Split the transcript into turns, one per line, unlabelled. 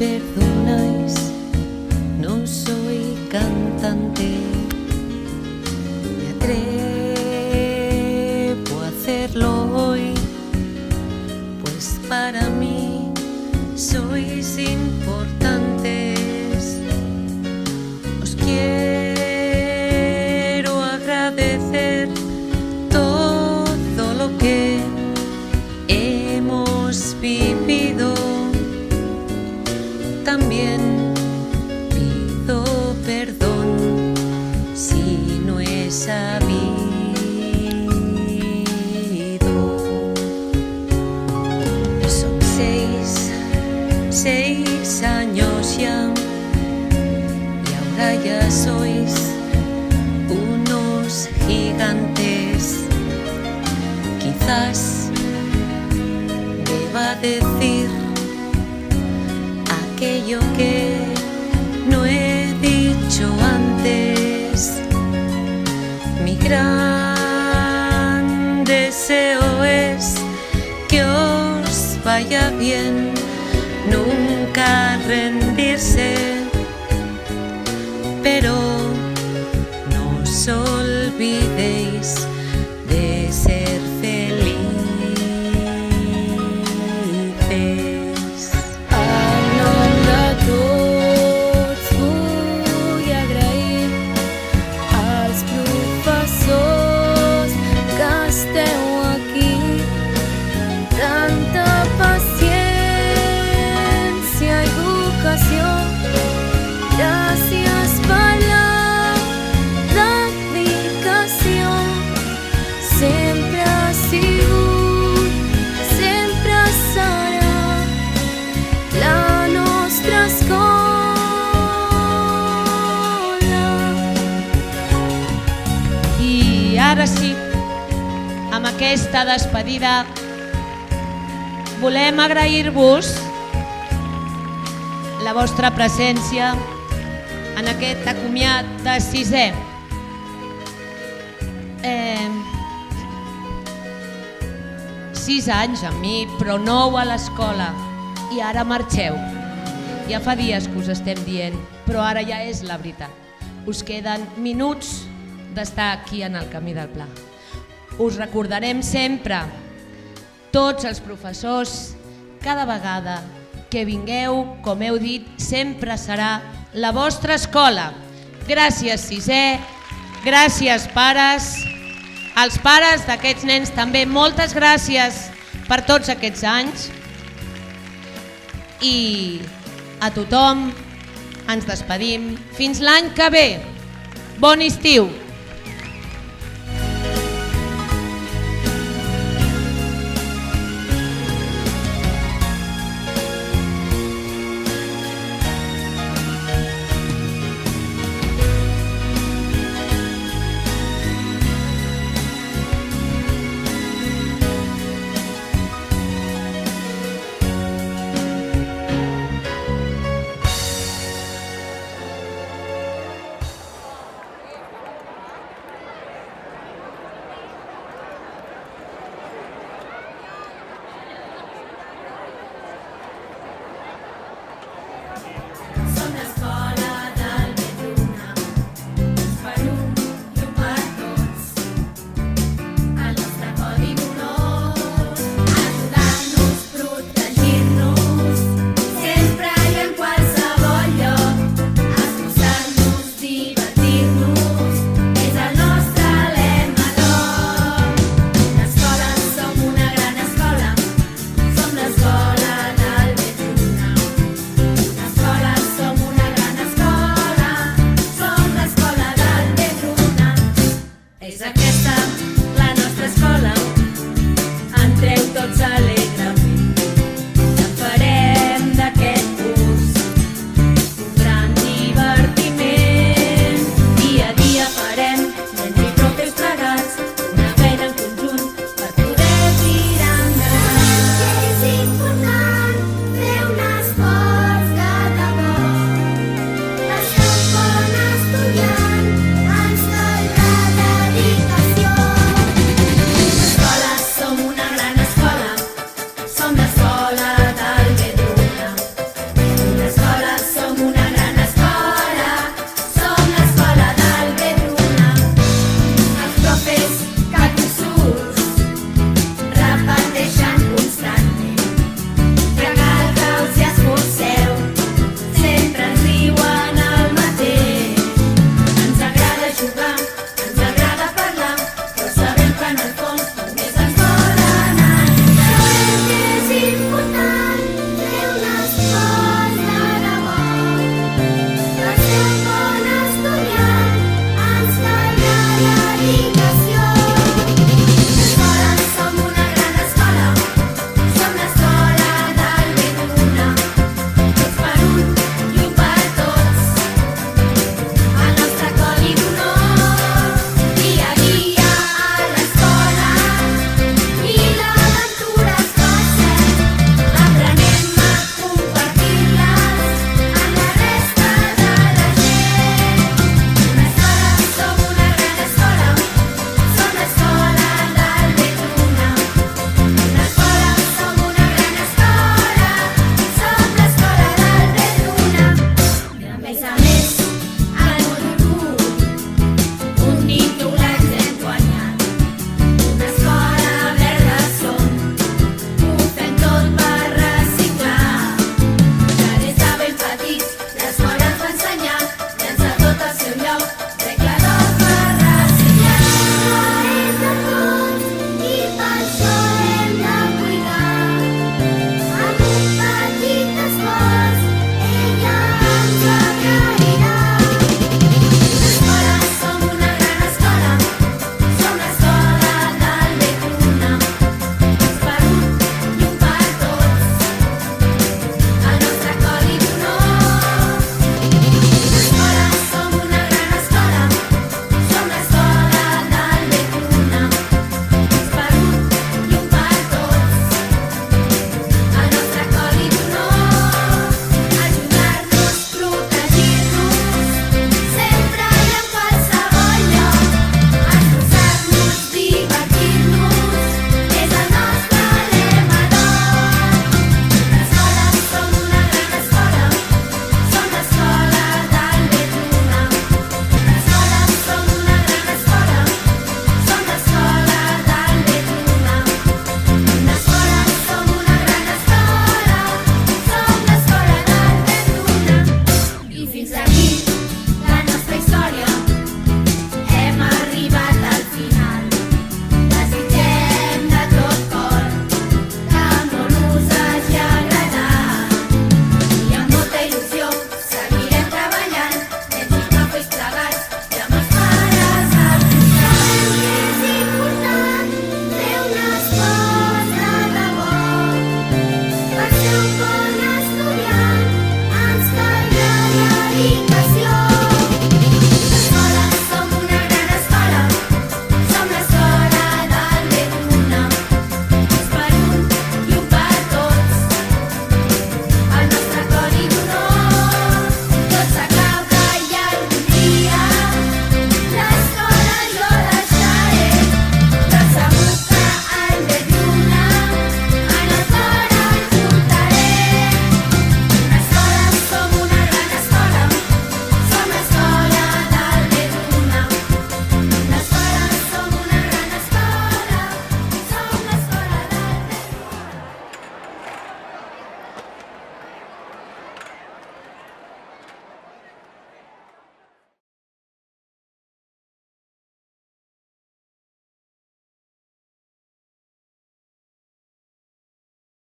perdonáis, no soy cantante. Me atrevo a hacerlo hoy, pues para mí sois importantes. Os quiero agradecer todo lo que hemos vivido. También pido perdón si no he sabido. Son 6 años ya, y ahora ya sois unos gigantes. Quizás deba decir aquello que no he dicho antes. Mi gran deseo es que os vaya bien, nunca rendirse, pero no os olvidéis de ser felices.
En nom de tots vull agrair als professors que esteu aquí. Tanta paciència i educació. Gràcies per la dedicació. Sempre ha sigut, sempre serà la nostra escola.
I ara sí, amb aquesta despedida, volem agrair-vos la vostra presència en aquest acomiat de 6è. 6 anys amb mi, però 9 a l'escola, i ara marxeu. Ja fa dies que us estem dient, però ara ja és la veritat. Us queden minuts d'estar aquí en el camí del Pla. Us recordarem sempre, tots els professors, cada vegada que vingueu, com heu dit, sempre serà la vostra escola. Gràcies, 6è, gràcies, pares. Als pares d'aquests nens també, moltes gràcies per tots aquests anys. I a tothom ens despedim. Fins l'any que ve. Bon estiu!